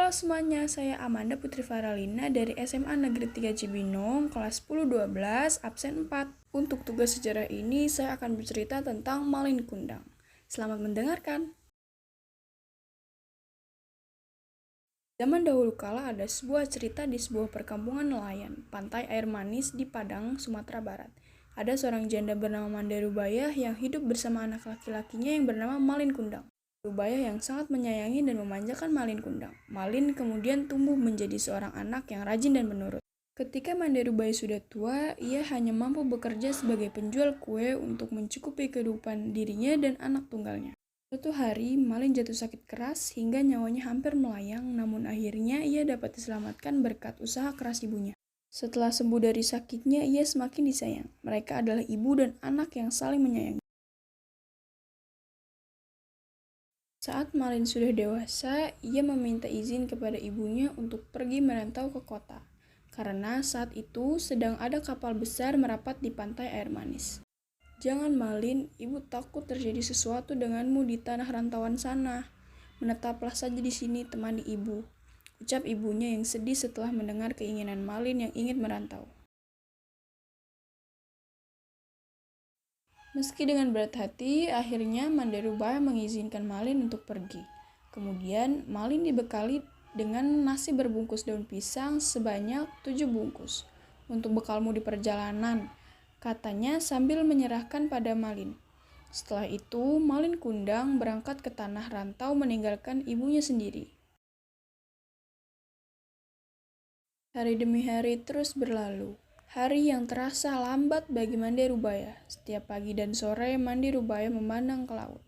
Halo semuanya, saya Amanda Putri Faralina dari SMA Negeri 3 Cibinong, kelas 10-12, absen 4. Untuk tugas sejarah ini, saya akan bercerita tentang Malin Kundang. Selamat mendengarkan. Zaman dahulu kala ada sebuah cerita di sebuah perkampungan nelayan, pantai air manis di Padang, Sumatera Barat. Ada seorang janda bernama Manda Rubayah yang hidup bersama anak laki-lakinya yang bernama Malin Kundang. Rubayah yang sangat menyayangi dan memanjakan Malin Kundang. Malin kemudian tumbuh menjadi seorang anak yang rajin dan penurut. Ketika Manda Rubayah sudah tua, ia hanya mampu bekerja sebagai penjual kue untuk mencukupi kehidupan dirinya dan anak tunggalnya. Suatu hari, Malin jatuh sakit keras hingga nyawanya hampir melayang, namun akhirnya ia dapat diselamatkan berkat usaha keras ibunya. Setelah sembuh dari sakitnya, ia semakin disayang. Mereka adalah ibu dan anak yang saling menyayangi. Saat Malin sudah dewasa, ia meminta izin kepada ibunya untuk pergi merantau ke kota. Karena saat itu sedang ada kapal besar merapat di pantai air manis. "Jangan Malin, ibu takut terjadi sesuatu denganmu di tanah rantauan sana. Menetaplah saja di sini temani ibu," ucap ibunya yang sedih setelah mendengar keinginan Malin yang ingin merantau. Meski dengan berat hati, akhirnya Manda Rubayah mengizinkan Malin untuk pergi. Kemudian, Malin dibekali dengan nasi berbungkus daun pisang sebanyak 7 bungkus. "Untuk bekalmu di perjalanan," katanya sambil menyerahkan pada Malin. Setelah itu, Malin Kundang berangkat ke tanah rantau meninggalkan ibunya sendiri. Hari demi hari terus berlalu. Hari yang terasa lambat bagi Manda Rubayah. Setiap pagi dan sore, Manda Rubayah memandang ke laut.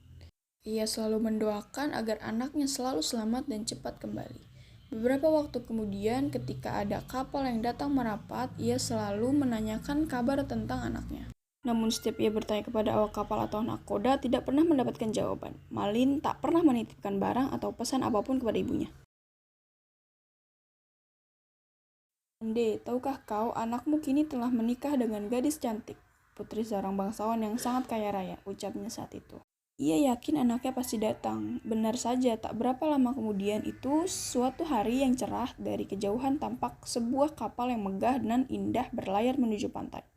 Ia selalu mendoakan agar anaknya selalu selamat dan cepat kembali. Beberapa waktu kemudian, ketika ada kapal yang datang merapat, ia selalu menanyakan kabar tentang anaknya. Namun setiap ia bertanya kepada awak kapal atau nakoda, tidak pernah mendapatkan jawaban. Malin tak pernah menitipkan barang atau pesan apapun kepada ibunya. "Ande, tahukah kau anakmu kini telah menikah dengan gadis cantik, putri seorang bangsawan yang sangat kaya raya," ucapnya saat itu. Ia yakin anaknya pasti datang. Benar saja, tak berapa lama kemudian itu, suatu hari yang cerah, dari kejauhan tampak sebuah kapal yang megah dan indah berlayar menuju pantai.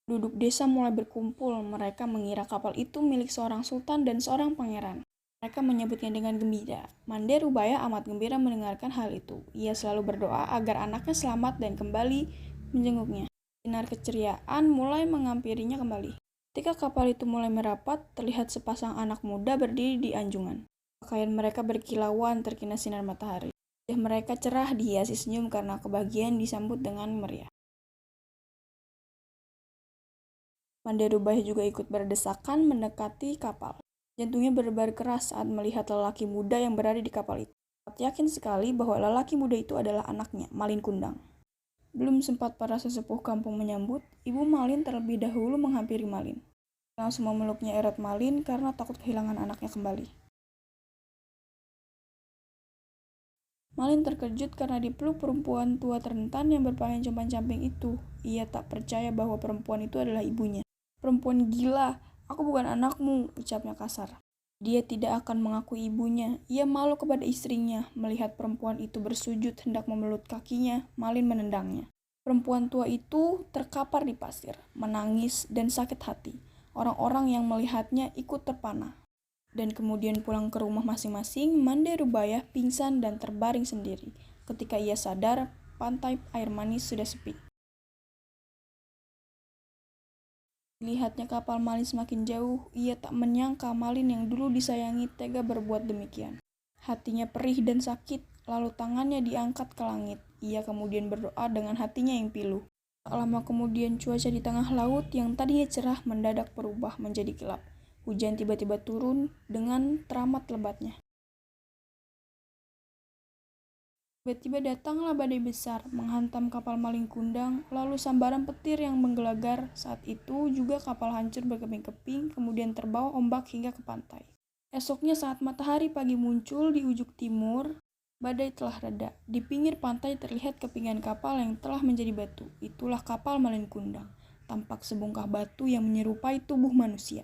Penduduk desa mulai berkumpul. Mereka mengira kapal itu milik seorang sultan dan seorang pangeran. Mereka menyebutnya dengan gembira. Manda Rubayah amat gembira mendengarkan hal itu. Ia selalu berdoa agar anaknya selamat dan kembali menjenguknya. Sinar keceriaan mulai menghampirinya kembali. Ketika kapal itu mulai merapat, terlihat sepasang anak muda berdiri di anjungan. Pakaian mereka berkilauan terkena sinar matahari. Wajah mereka cerah dihiasi senyum karena kebahagiaan disambut dengan meriah. Manda Rubayah juga ikut berdesakan mendekati kapal. Jantungnya berdebar keras saat melihat lelaki muda yang berada di kapal itu. Yakin sekali bahwa lelaki muda itu adalah anaknya, Malin Kundang. Belum sempat para sesepuh kampung menyambut, ibu Malin terlebih dahulu menghampiri Malin. Langsung memeluknya erat Malin karena takut kehilangan anaknya kembali. Malin terkejut karena dipeluk perempuan tua terhentan yang berpakaian compang-camping itu. Ia tak percaya bahwa perempuan itu adalah ibunya. "Perempuan gila, aku bukan anakmu," ucapnya kasar. Dia tidak akan mengakui ibunya. Ia malu kepada istrinya. Melihat perempuan itu bersujud hendak memeluk kakinya, Malin menendangnya. Perempuan tua itu terkapar di pasir, menangis dan sakit hati. Orang-orang yang melihatnya ikut terpana. Dan kemudian pulang ke rumah masing-masing, Manda Rubayah pingsan dan terbaring sendiri. Ketika ia sadar, pantai air manis sudah sepi. Lihatnya kapal Malin semakin jauh, ia tak menyangka Malin yang dulu disayangi tega berbuat demikian. Hatinya perih dan sakit, lalu tangannya diangkat ke langit. Ia kemudian berdoa dengan hatinya yang pilu. Tak lama kemudian cuaca di tengah laut yang tadinya cerah mendadak berubah menjadi gelap. Hujan tiba-tiba turun dengan teramat lebatnya. Tiba-tiba datanglah badai besar, menghantam kapal Malin Kundang, lalu sambaran petir yang menggelegar. Saat itu juga kapal hancur berkeping-keping, kemudian terbawa ombak hingga ke pantai. Esoknya saat matahari pagi muncul di ujung timur, badai telah reda. Di pinggir pantai terlihat kepingan kapal yang telah menjadi batu. Itulah kapal Malin Kundang. Tampak sebongkah batu yang menyerupai tubuh manusia.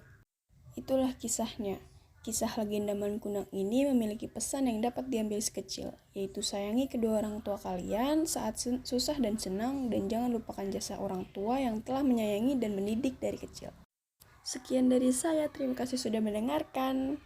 Itulah kisahnya. Kisah legenda Man Kunang ini memiliki pesan yang dapat diambil sekecil, yaitu sayangi kedua orang tua kalian saat susah dan senang, dan jangan lupakan jasa orang tua yang telah menyayangi dan mendidik dari kecil. Sekian dari saya, terima kasih sudah mendengarkan.